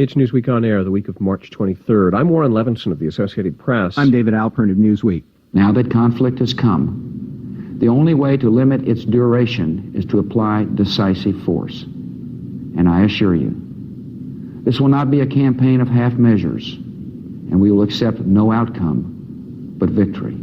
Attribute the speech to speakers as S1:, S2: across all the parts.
S1: It's Newsweek On Air, the week of March 23rd. I'm Warren Levinson of the Associated Press.
S2: I'm David Alpern of Newsweek.
S3: Now that conflict has come, the only way to limit its duration is to apply decisive force. And I assure you, this will not be a campaign of half measures, and we will accept no outcome but victory.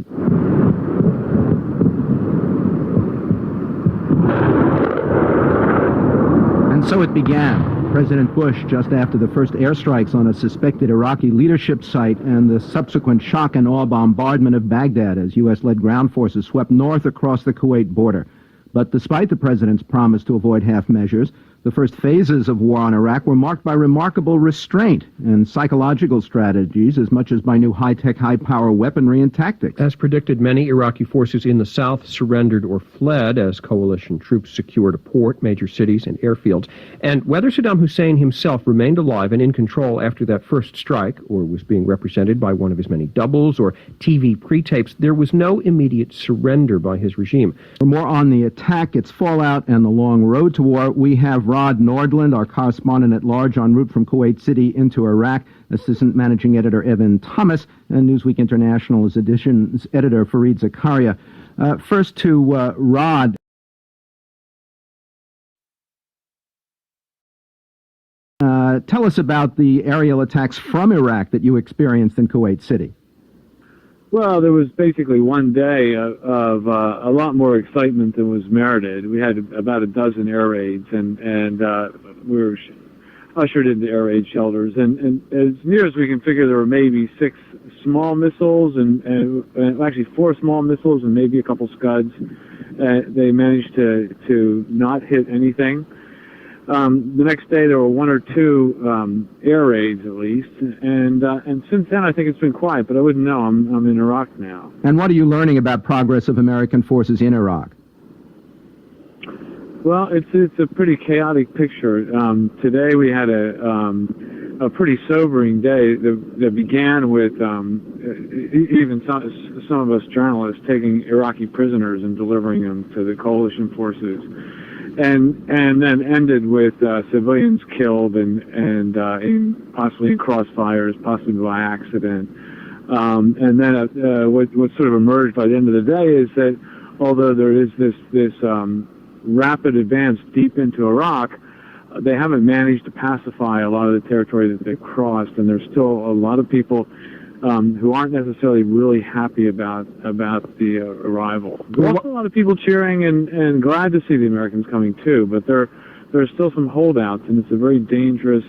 S2: And so it began. President Bush, just after the first airstrikes on a suspected Iraqi leadership site and the subsequent shock and awe bombardment of Baghdad as U.S.-led ground forces swept north across the Kuwait border. But despite the president's promise to avoid half measures, the first phases of war on Iraq were marked by remarkable restraint and psychological strategies as much as by new high-tech, high-power weaponry and tactics.
S1: As predicted, many Iraqi forces in the south surrendered or fled as coalition troops secured a port, major cities, and airfields. And whether Saddam Hussein himself remained alive and in control after that first strike, or was being represented by one of his many doubles or TV pre-tapes, there was no immediate surrender by his regime.
S2: For more on the attack, its fallout, and the long road to war, we have Nordland, our correspondent at large en route from Kuwait City into Iraq, assistant managing editor Evan Thomas, and Newsweek International Editions editor Fareed Zakaria. First to Rod. Tell us about the aerial attacks from Iraq that you experienced in Kuwait City.
S4: Well, there was basically one day of a lot more excitement than was merited. We had about a dozen air raids, and we were ushered into air raid shelters. And as near as we can figure, there were maybe 6 small missiles, and actually 4 small missiles and maybe a couple Scuds. They managed to not hit anything. The next day there were 1 or 2 air raids at least, and since then I think it's been quiet. But I wouldn't know. I'm in Iraq now.
S2: And what are you learning about progress of American forces in Iraq?
S4: Well, it's a pretty chaotic picture. Today we had a pretty sobering day that began with even some of us journalists taking Iraqi prisoners and delivering them to the coalition forces. And then ended with civilians killed and possibly in crossfires, possibly by accident. And then what sort of emerged by the end of the day is that although there is this rapid advance deep into Iraq, they haven't managed to pacify a lot of the territory that they've crossed, and there's still a lot of people who aren't necessarily really happy about the arrival. There's also a lot of people cheering and glad to see the Americans coming too, but there are still some holdouts, and it's a very dangerous,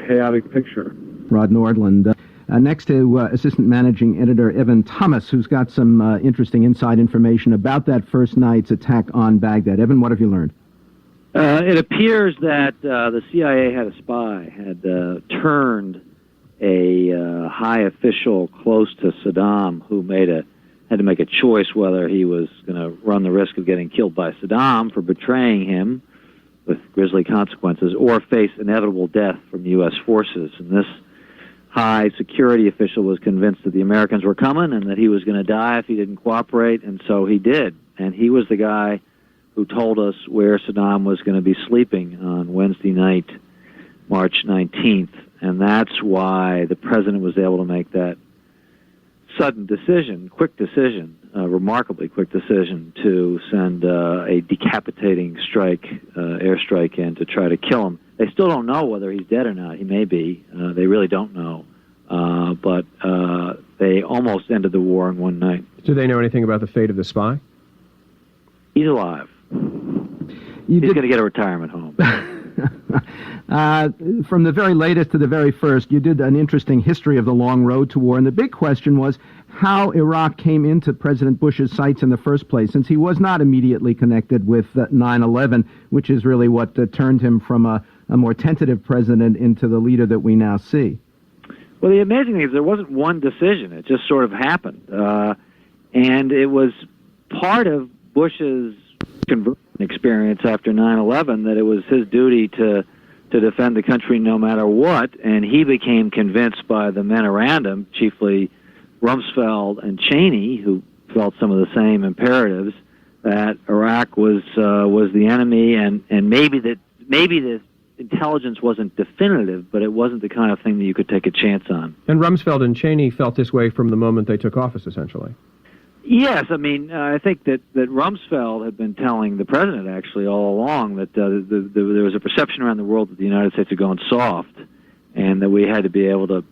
S4: chaotic picture.
S2: Rod Nordland. Next to assistant managing editor Evan Thomas, who's got some interesting inside information about that first night's attack on Baghdad. Evan, what have you learned?
S5: It appears that the CIA had a spy, had turned a high official close to Saddam who had to make a choice whether he was going to run the risk of getting killed by Saddam for betraying him with grisly consequences or face inevitable death from U.S. forces. And this high security official was convinced that the Americans were coming and that he was going to die if he didn't cooperate, and so he did. And he was the guy who told us where Saddam was going to be sleeping on Wednesday night, March 19th. And that's why the president was able to make that sudden decision, quick decision, remarkably quick decision to send a decapitating airstrike in to try to kill him. They still don't know whether he's dead or not. He may be. They really don't know. But they almost ended the war in one night.
S1: Do they know anything about the fate of the spy?
S5: He's alive. He's going to get a retirement home.
S2: From the very latest to the very first, you did an interesting history of the long road to war, and the big question was how Iraq came into President Bush's sights in the first place, since he was not immediately connected with 9/11, which is really what turned him from a more tentative president into the leader that we now see.
S5: Well, the amazing thing is there wasn't one decision. It just sort of happened. And it was part of Bush's conversion experience after 9/11 that it was his duty to defend the country no matter what, and he became convinced by the men around him, chiefly Rumsfeld and Cheney, who felt some of the same imperatives, that Iraq was the enemy, and maybe the intelligence wasn't definitive, but it wasn't the kind of thing that you could take a chance on.
S1: And Rumsfeld and Cheney felt this way from the moment they took office, essentially.
S5: Yes, I mean, I think that Rumsfeld had been telling the president, actually, all along that there was a perception around the world that the United States had gone soft, and that we had to be able to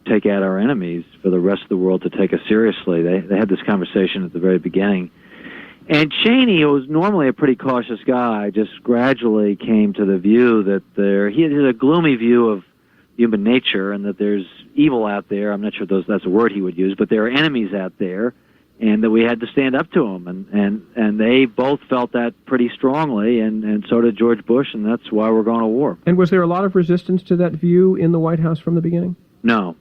S5: take out our enemies for the rest of the world to take us seriously. They had this conversation at the very beginning. And Cheney, who was normally a pretty cautious guy, just gradually came to the view that he had a gloomy view of human nature and that there's evil out there. I'm not sure that's a word he would use, but there are enemies out there, and that we had to stand up to them. And they both felt that pretty strongly, and so did George Bush, and that's why we're going to war.
S1: And was there a lot of resistance to that view in the White House from the beginning?
S5: No.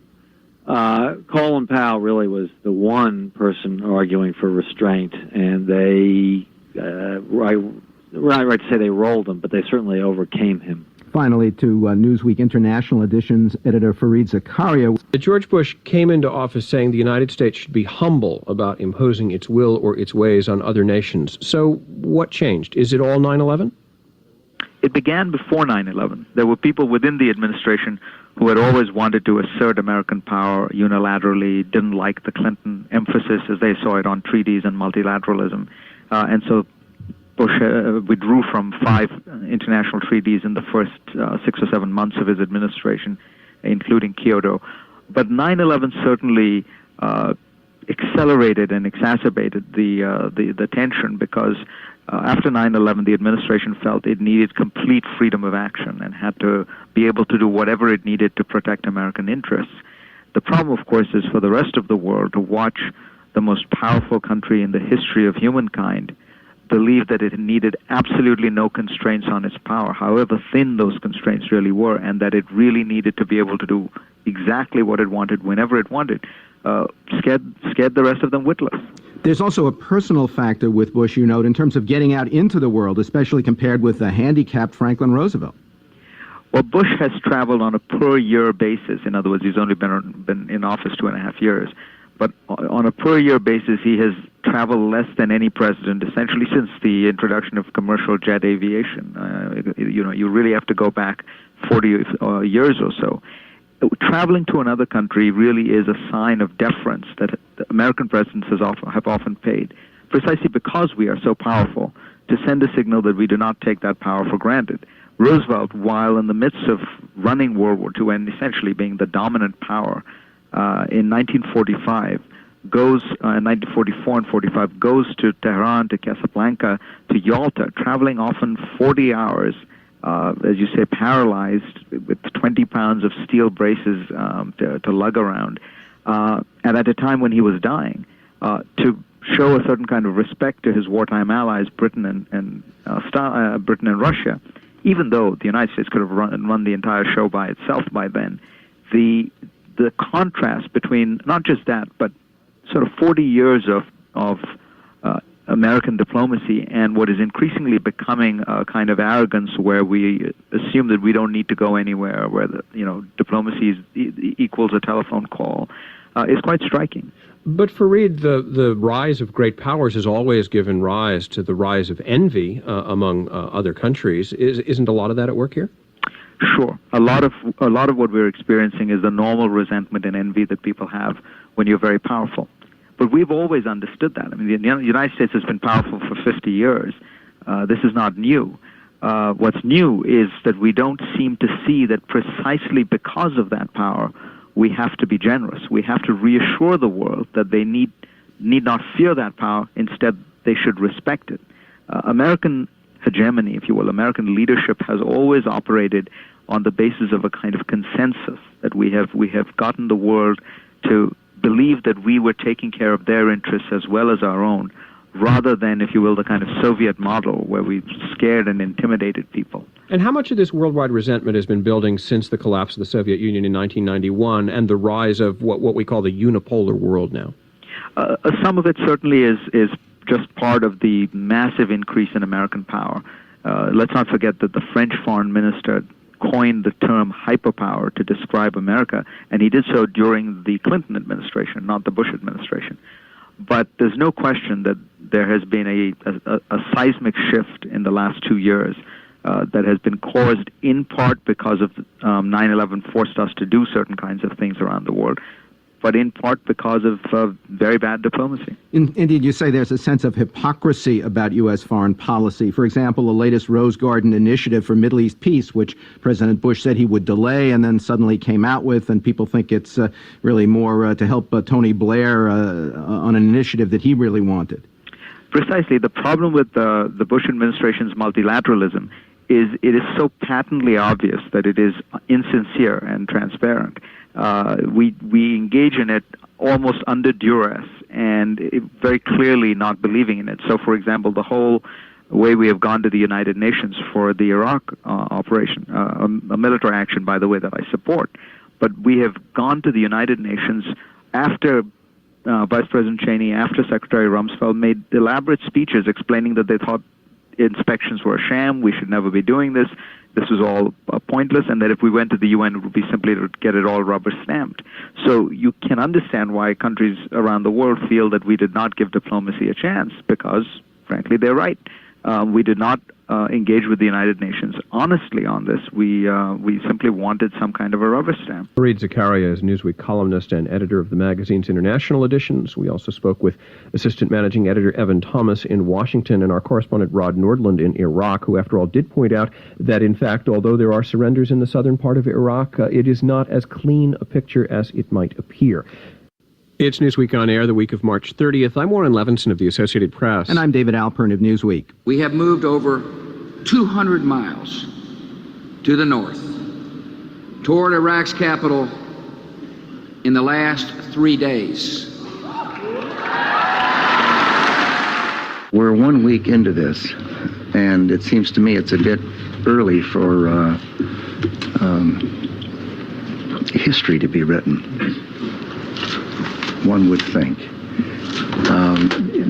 S5: Colin Powell really was the one person arguing for restraint, and they, right to say they rolled him, but they certainly overcame him.
S2: Finally, to Newsweek International Editions editor Fareed Zakaria.
S1: George Bush came into office saying the United States should be humble about imposing its will or its ways on other nations. So what changed? Is it all 9/11?
S6: It began before 9/11. There were people within the administration who had always wanted to assert American power unilaterally, didn't like the Clinton emphasis as they saw it on treaties and multilateralism. And so Bush withdrew from 5 international treaties in the first 6 or 7 months of his administration, including Kyoto. But 9/11 certainly accelerated and exacerbated the tension, because after 9/11, the administration felt it needed complete freedom of action and had to be able to do whatever it needed to protect American interests. The problem, of course, is for the rest of the world to watch the most powerful country in the history of humankind believe that it needed absolutely no constraints on its power, however thin those constraints really were, and that it really needed to be able to do exactly what it wanted whenever it wanted, scared the rest of them witless.
S2: There's also a personal factor with Bush, you note, in terms of getting out into the world, especially compared with the handicapped Franklin Roosevelt.
S6: Well, Bush has traveled on a per-year basis. In other words, he's only been in office 2.5 years. But on a per-year basis, he has traveled less than any president, essentially since the introduction of commercial jet aviation. You really have to go back 40 years or so. Traveling to another country really is a sign of deference that American presidents have often paid, precisely because we are so powerful, to send a signal that we do not take that power for granted. Roosevelt, while in the midst of running World War II and essentially being the dominant power, in 1945, goes, 1944 and 45, goes to Tehran, to Casablanca, to Yalta, traveling often 40 hours, as you say, paralyzed with 20 pounds of steel braces to lug around, and at a time when he was dying, to show a certain kind of respect to his wartime allies, Britain and Russia, even though the United States could have run the entire show by itself by then. The contrast between not just that, but sort of 40 years of American diplomacy and what is increasingly becoming a kind of arrogance where we assume that we don't need to go anywhere, where diplomacy equals a telephone call, is quite striking.
S1: But Fareed, the rise of great powers has always given rise to the rise of envy among other countries. Isn't a lot of that at work here?
S6: Sure. A lot of what we're experiencing is the normal resentment and envy that people have when you're very powerful. But we've always understood that. I mean, the United States has been powerful for 50 years. This is not new. What's new is that we don't seem to see that precisely because of that power, we have to be generous. We have to reassure the world that they need not fear that power. Instead, they should respect it. American hegemony, if you will, American leadership has always operated on the basis of a kind of consensus that we have gotten the world to believe that we were taking care of their interests as well as our own, rather than, if you will, the kind of Soviet model where we scared and intimidated people.
S1: And how much of this worldwide resentment has been building since the collapse of the Soviet Union in 1991 and the rise of what we call the unipolar world now?
S6: Some of it certainly is just part of the massive increase in American power. Let's not forget that the French foreign minister coined the term hyperpower to describe America, and he did so during the Clinton administration, not the Bush administration. But there's no question that there has been a seismic shift in the last 2 years that has been caused in part because of 9/11 forced us to do certain kinds of things around the world, but in part because of very bad diplomacy.
S2: Indeed, you say there's a sense of hypocrisy about U.S. foreign policy. For example, the latest Rose Garden initiative for Middle East peace, which President Bush said he would delay and then suddenly came out with, and people think it's really more to help Tony Blair on an initiative that he really wanted.
S6: Precisely. The problem with the Bush administration's multilateralism is it is so patently obvious that it is insincere and transparent. We engage in it almost under duress and very clearly not believing in it. So, for example, the whole way we have gone to the United Nations for the Iraq operation, a military action, by the way, that I support, but we have gone to the United Nations after Vice President Cheney, after Secretary Rumsfeld made elaborate speeches explaining that they thought inspections were a sham, we should never be doing this, this was all pointless, and that if we went to the UN, it would be simply to get it all rubber stamped. So you can understand why countries around the world feel that we did not give diplomacy a chance, because, frankly, they're right. We did not engage with the United Nations honestly on this. We simply wanted some kind of a rubber stamp.
S1: Fareed Zakaria is Newsweek columnist and editor of the magazine's International Editions. We also spoke with assistant managing editor Evan Thomas in Washington and our correspondent Rod Nordland in Iraq, who, after all, did point out that, in fact, although there are surrenders in the southern part of Iraq, it is not as clean a picture as it might appear. It's Newsweek On Air, the week of March 30th. I'm Warren Levinson of the Associated Press.
S2: And I'm David Alpern of Newsweek.
S3: We have moved over 200 miles to the north toward Iraq's capital in the last 3 days.
S7: We're 1 week into this, and it seems to me it's a bit early for history to be written. One would think.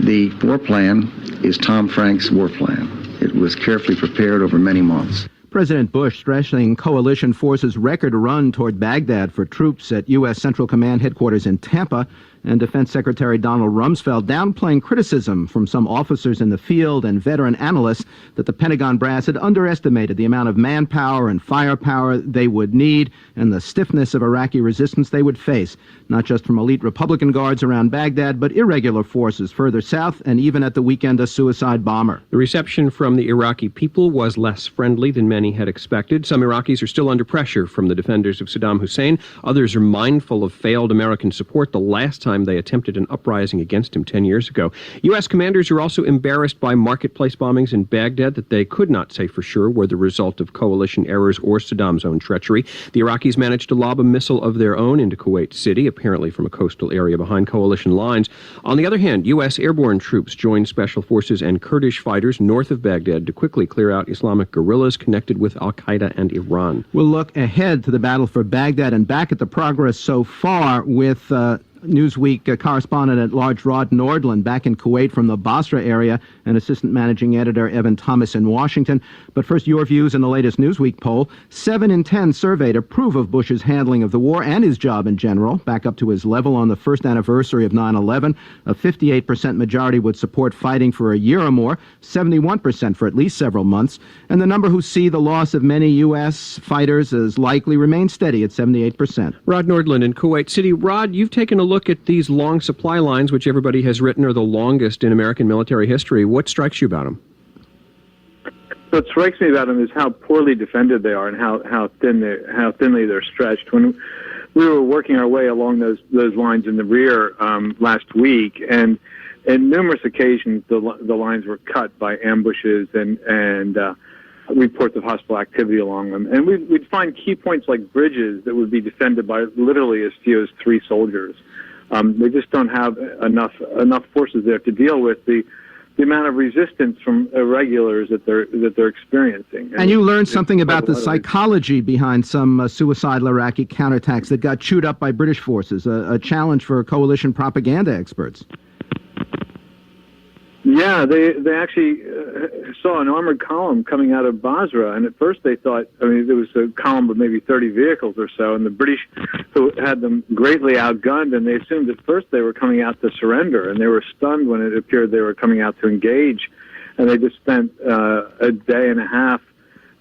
S7: The war plan is Tom Frank's war plan. It was carefully prepared over many months.
S2: President Bush stressing coalition forces' record run toward Baghdad for troops at U.S. Central Command headquarters in Tampa, and Defense Secretary Donald Rumsfeld downplaying criticism from some officers in the field and veteran analysts that the Pentagon brass had underestimated the amount of manpower and firepower they would need and the stiffness of Iraqi resistance they would face, not just from elite Republican guards around Baghdad, but irregular forces further south and even at the weekend a suicide bomber.
S1: The reception from the Iraqi people was less friendly than many had expected. Some Iraqis are still under pressure from the defenders of Saddam Hussein. Others are mindful of failed American support the last time they attempted an uprising against him 10 years ago. U.S. commanders are also embarrassed by marketplace bombings in Baghdad that they could not say for sure were the result of coalition errors or Saddam's own treachery. The Iraqis managed to lob a missile of their own into Kuwait City, apparently from a coastal area behind coalition lines. On the other hand, U.S. airborne troops joined special forces and Kurdish fighters north of Baghdad to quickly clear out Islamic guerrillas connected with al-Qaeda and Iran.
S2: We'll look ahead to the battle for Baghdad and back at the progress so far with Newsweek correspondent at large Rod Nordland back in Kuwait from the Basra area and assistant managing editor Evan Thomas in Washington. But first, your views in the latest Newsweek poll. 7 in 10 surveyed approve of Bush's handling of the war and his job in general, back up to his level on the first anniversary of 9/11. A 58% majority would support fighting for a year or more, 71% for at least several months, and the number who see the loss of many U.S. fighters as likely remains steady at 78%.
S1: Rod Nordland in Kuwait City. Rod, you've taken a look at these long supply lines, which everybody has written are the longest in American military history. What strikes you about them?
S4: What strikes me about them is how poorly defended they are and how thinly they're stretched. When we were working our way along those lines in the rear last week, and in numerous occasions the lines were cut by ambushes and reports of hostile activity along them. And we'd find key points like bridges that would be defended by literally as few as 3 soldiers. They just don't have enough forces there to deal with the amount of resistance from irregulars that they're experiencing.
S2: And you learned something about the psychology behind some suicidal Iraqi counterattacks that got chewed up by British forces, a challenge for coalition propaganda experts.
S4: Yeah, they actually saw an armored column coming out of Basra, and at first they thought, there was a column of maybe 30 vehicles or so, and the British who had them greatly outgunned, and they assumed at first they were coming out to surrender, and they were stunned when it appeared they were coming out to engage, and they just spent a day and a half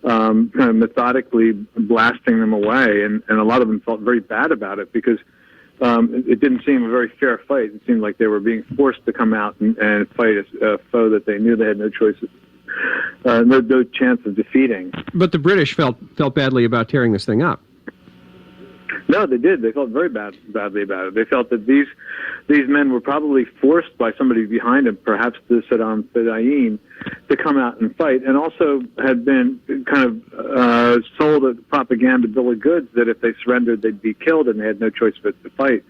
S4: kind of methodically blasting them away, and a lot of them felt very bad about it because it didn't seem a very fair fight. It seemed like they were being forced to come out and fight a foe that they knew they had no choices, no chance of defeating.
S1: But the British felt badly about tearing this thing up.
S4: No, they did. They felt very badly about it. They felt that these men were probably forced by somebody behind them, perhaps the Saddam Hussein, to come out and fight, and also had been kind of sold a propaganda bill of goods that if they surrendered, they'd be killed, and they had no choice but to fight.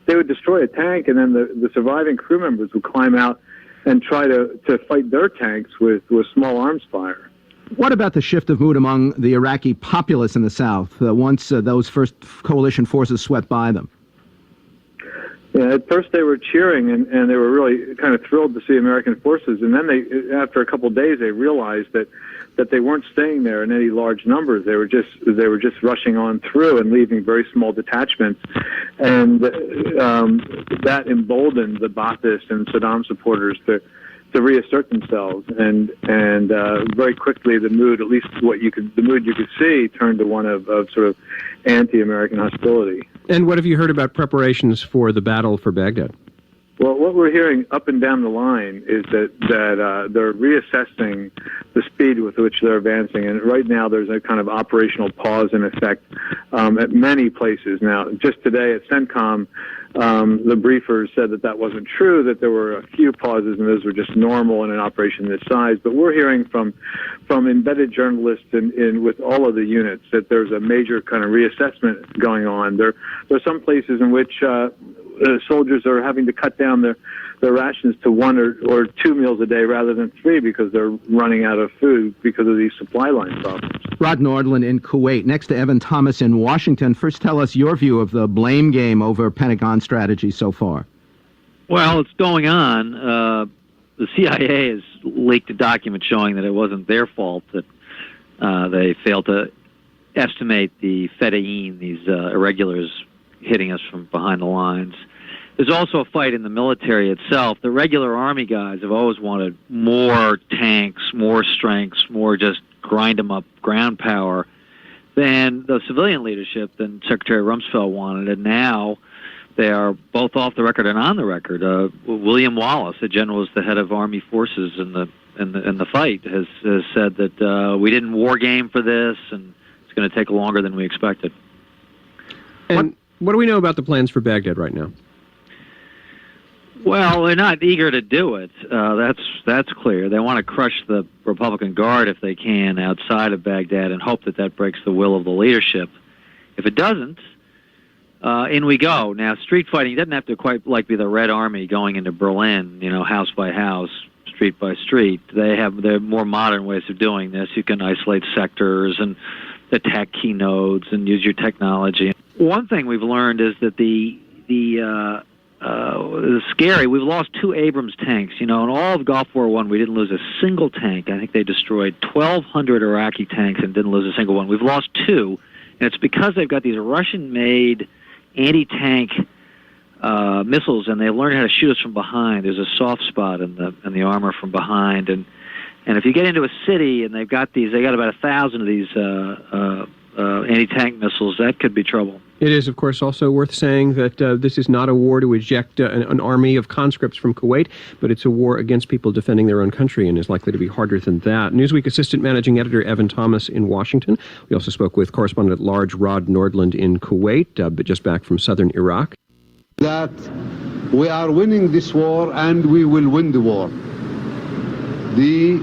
S4: They would destroy a tank, and then the surviving crew members would climb out and try to fight their tanks with small arms fire.
S2: What about the shift of mood among the Iraqi populace in the south once those first coalition forces swept by them?
S4: Yeah, at first they were cheering and they were really kind of thrilled to see American forces, and then after a couple of days, they realized that they weren't staying there in any large numbers. They were just rushing on through and leaving very small detachments, and that emboldened the Ba'athist and Saddam supporters to reassert themselves, and very quickly the mood, at least the mood you could see, turned to one of sort of anti-American hostility.
S1: And what have you heard about preparations for the battle for Baghdad?
S4: Well, what we're hearing up and down the line is that they're reassessing the speed with which they're advancing, and right now there's a kind of operational pause in effect at many places. Now, just today at CENTCOM, the briefers said that wasn't true, that there were a few pauses and those were just normal in an operation this size. But we're hearing from embedded journalists in with all of the units that there's a major kind of reassessment going on. There are some places in which soldiers are having to cut down their rations to 1 or 2 meals a day rather than 3 because they're running out of food because of these supply line problems.
S2: Rod Nordland in Kuwait. Next to Evan Thomas in Washington. First, tell us your view of the blame game over Pentagon strategy so far.
S5: Well, it's going on. The CIA has leaked a document showing that it wasn't their fault that they failed to estimate the Fedayeen, these irregulars hitting us from behind the lines. There's also a fight in the military itself. The regular Army guys have always wanted more tanks, more strengths, more just grind them up ground power than the civilian leadership than Secretary Rumsfeld wanted. And now they are both off the record and on the record. William Wallace, the general who's the head of Army forces in the fight, has said that we didn't war game for this, and it's going to take longer than we expected.
S1: And what do we know about the plans for Baghdad right now?
S5: Well, they're not eager to do it. That's clear. They want to crush the Republican Guard if they can outside of Baghdad and hope that breaks the will of the leadership. If it doesn't, in we go. Now, street fighting doesn't have to quite be the Red Army going into Berlin, house by house, street by street. There are more modern ways of doing this. You can isolate sectors and attack key nodes and use your technology. One thing we've learned is that it's scary. We've lost 2 Abrams tanks. In all of Gulf War I, we didn't lose a single tank. I think they destroyed 1,200 Iraqi tanks and didn't lose a single one. We've lost 2, and it's because they've got these Russian-made anti-tank missiles, and they learned how to shoot us from behind. There's a soft spot in the armor from behind, and if you get into a city and they got about 1,000 of these anti-tank missiles, that could be trouble.
S1: It is, of course, also worth saying that this is not a war to eject an army of conscripts from Kuwait, but it's a war against people defending their own country and is likely to be harder than that. Newsweek Assistant Managing Editor Evan Thomas in Washington. We also spoke with correspondent-at-large Rod Nordland in Kuwait, but just back from southern Iraq.
S8: That we are winning this war and we will win the war. The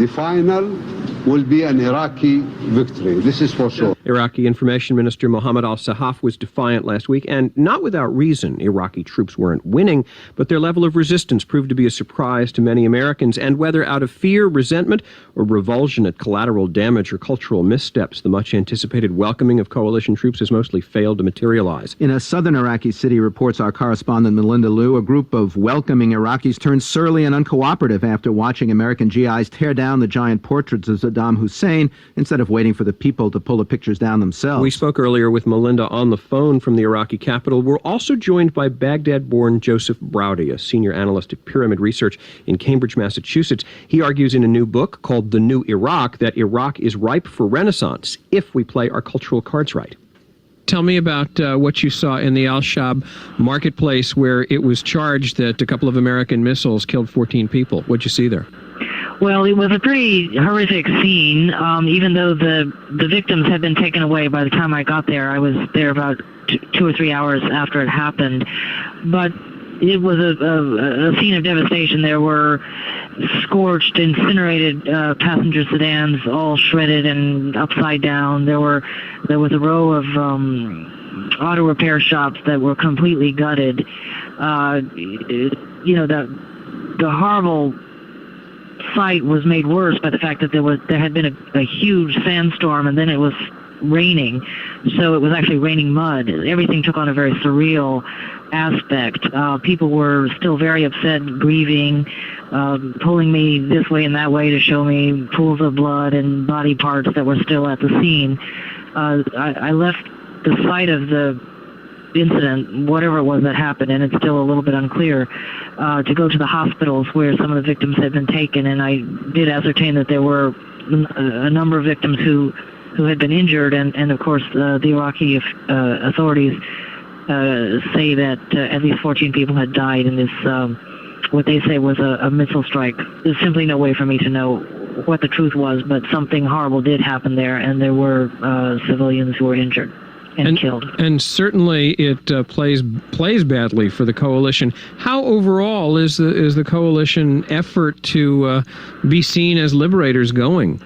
S8: final will be an Iraqi victory. This is for sure.
S1: Iraqi Information Minister Mohammad al-Sahaf was defiant last week, and not without reason. Iraqi troops weren't winning, but their level of resistance proved to be a surprise to many Americans, and whether out of fear, resentment, or revulsion at collateral damage or cultural missteps, the much-anticipated welcoming of coalition troops has mostly failed to materialize.
S2: In a southern Iraqi city, reports our correspondent Mellindia, a group of welcoming Iraqis turned surly and uncooperative after watching American GIs tear down the giant portraits of Saddam Hussein instead of waiting for the people to pull the pictures down themselves.
S1: We spoke earlier with Melinda on the phone from the Iraqi capital. We're also joined by Baghdad-born Joseph Braude, a senior analyst at Pyramid Research in Cambridge, Massachusetts. He argues in a new book called The New Iraq that Iraq is ripe for renaissance if we play our cultural cards right. Tell me about what you saw in the Al-Shab marketplace where it was charged that a couple of American missiles killed 14 people. What'd you see there?
S9: Well, it was a pretty horrific scene, even though the victims had been taken away by the time I got there. I was there about 2 or 3 hours after it happened. But it was a scene of devastation. There were scorched, incinerated passenger sedans, all shredded and upside down. There was a row of auto repair shops that were completely gutted. The horrible sight was made worse by the fact that there had been a huge sandstorm, and then it was raining, so it was actually raining mud. Everything took on a very surreal aspect. People were still very upset, grieving, pulling me this way and that way to show me pools of blood and body parts that were still at the scene. I left the site of the incident, whatever it was that happened, and it's still a little bit unclear, to go to the hospitals where some of the victims had been taken, and I did ascertain that there were a number of victims who had been injured, and of course the Iraqi authorities say that at least 14 people had died in this, what they say was a missile strike. There's simply no way for me to know what the truth was, but something horrible did happen there, and there were civilians who were injured and killed. And
S1: certainly it plays badly for the coalition. How overall is the coalition effort to be seen as liberators going?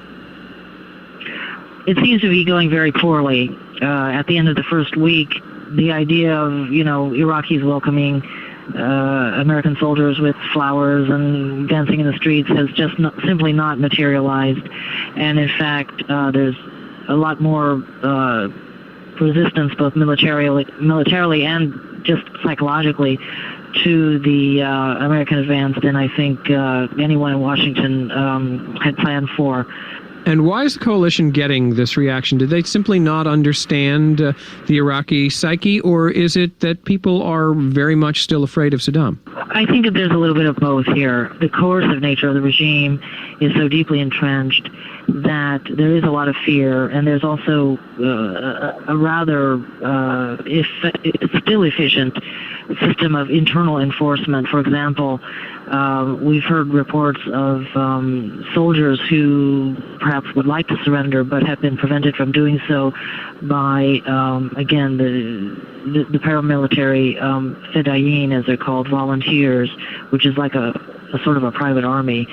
S9: It seems to be going very poorly. At the end of the first week, the idea of, Iraqis welcoming American soldiers with flowers and dancing in the streets has just simply not materialized. And in fact, there's a lot more resistance, both militarily and just psychologically, to the American advance than I think anyone in Washington had planned for.
S1: And why is the coalition getting this reaction? Did they simply not understand the Iraqi psyche, or is it that people are very much still afraid of Saddam?
S9: I think that there's a little bit of both here. The coercive nature of the regime is so deeply entrenched that there is a lot of fear, and there's also a rather still efficient system of internal enforcement. For example, we've heard reports of soldiers who perhaps would like to surrender but have been prevented from doing so by, again, the paramilitary Fedayeen, as they're called, volunteers, which is like a sort of a private army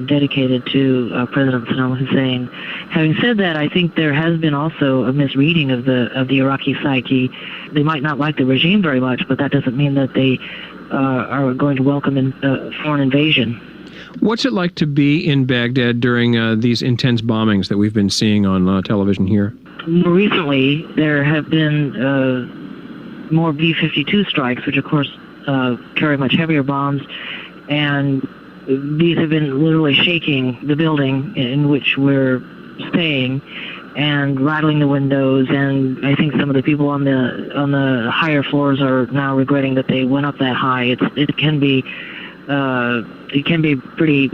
S9: dedicated to President Saddam Hussein. Having said that, I think there has been also a misreading of the Iraqi psyche. They might not like the regime very much, but that doesn't mean that they are going to welcome foreign invasion.
S1: What's it like to be in Baghdad during these intense bombings that we've been seeing on television here?
S9: More recently, there have been more B-52 strikes, which of course carry much heavier bombs, and these have been literally shaking the building in which we're staying and rattling the windows, and I think some of the people on the higher floors are now regretting that they went up that high. It can be pretty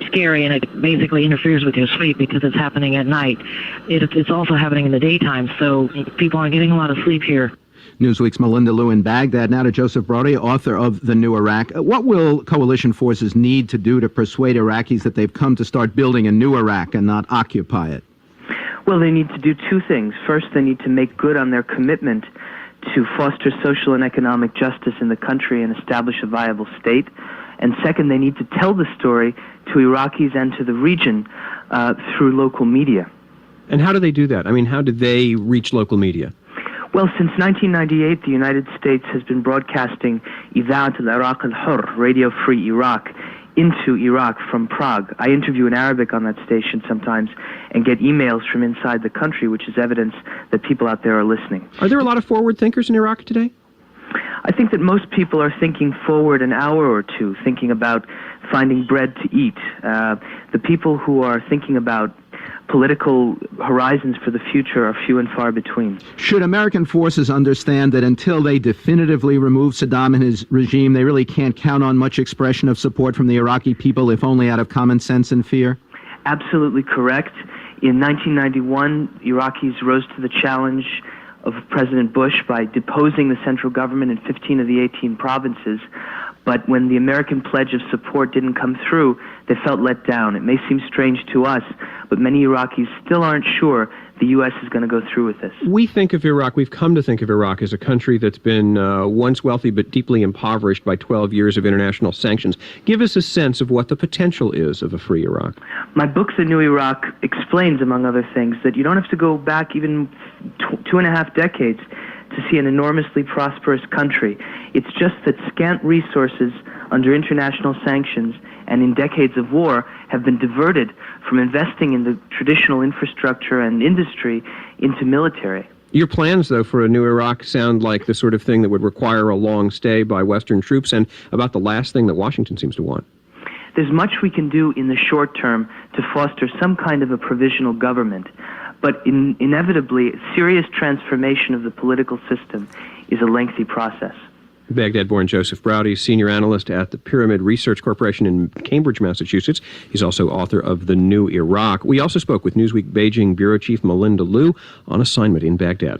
S9: scary, and it basically interferes with your sleep because it's happening at night. It's also happening in the daytime, so people aren't getting a lot of sleep here.
S2: Newsweek's Melinda Liu in Baghdad. Now to Joseph Braude, author of The New Iraq. What will coalition forces need to do to persuade Iraqis that they've come to start building a new Iraq and not occupy it?
S10: Well, they need to do two things. First, they need to make good on their commitment to foster social and economic justice in the country and establish a viable state. And second, they need to tell the story to Iraqis and to the region through local media.
S1: And how do they do that? I mean, how do they reach local media?
S10: Well, since 1998, the United States has been broadcasting Ida'at al-Iraq al-Hur, Radio Free Iraq, into Iraq from Prague. I interview in Arabic on that station sometimes and get emails from inside the country, which is evidence that people out there are listening.
S1: Are there a lot of forward thinkers in Iraq today?
S10: I think that most people are thinking forward an hour or two, thinking about finding bread to eat. The people who are thinking about political horizons for the future are few and far between.
S2: Should American forces understand that until they definitively remove Saddam and his regime, they really can't count on much expression of support from the Iraqi people, if only out of common sense and fear?
S10: Absolutely correct. In 1991, Iraqis rose to the challenge of President Bush by deposing the central government in 15 of the 18 provinces. But when the American pledge of support didn't come through, they felt let down. It may seem strange to us, but many Iraqis still aren't sure the U.S. is going to go through with this.
S1: We've come to think of Iraq as a country that's been once wealthy but deeply impoverished by 12 years of international sanctions. Give us a sense of what the potential is of a free Iraq.
S10: My book, The New Iraq, explains, among other things, that you don't have to go back even 2.5 decades to see an enormously prosperous country. It's just that scant resources under international sanctions and in decades of war have been diverted from investing in the traditional infrastructure and industry into military.
S1: Your plans, though, for a new Iraq sound like the sort of thing that would require a long stay by Western troops and about the last thing that Washington seems to want.
S10: There's much we can do in the short term to foster some kind of a provisional government, but inevitably, serious transformation of the political system is a lengthy process.
S1: Baghdad-born Joseph Braude, senior analyst at the Pyramid Research Corporation in Cambridge, Massachusetts. He's also author of The New Iraq. We also spoke with Newsweek Beijing bureau chief Mellindia Liu on assignment in Baghdad.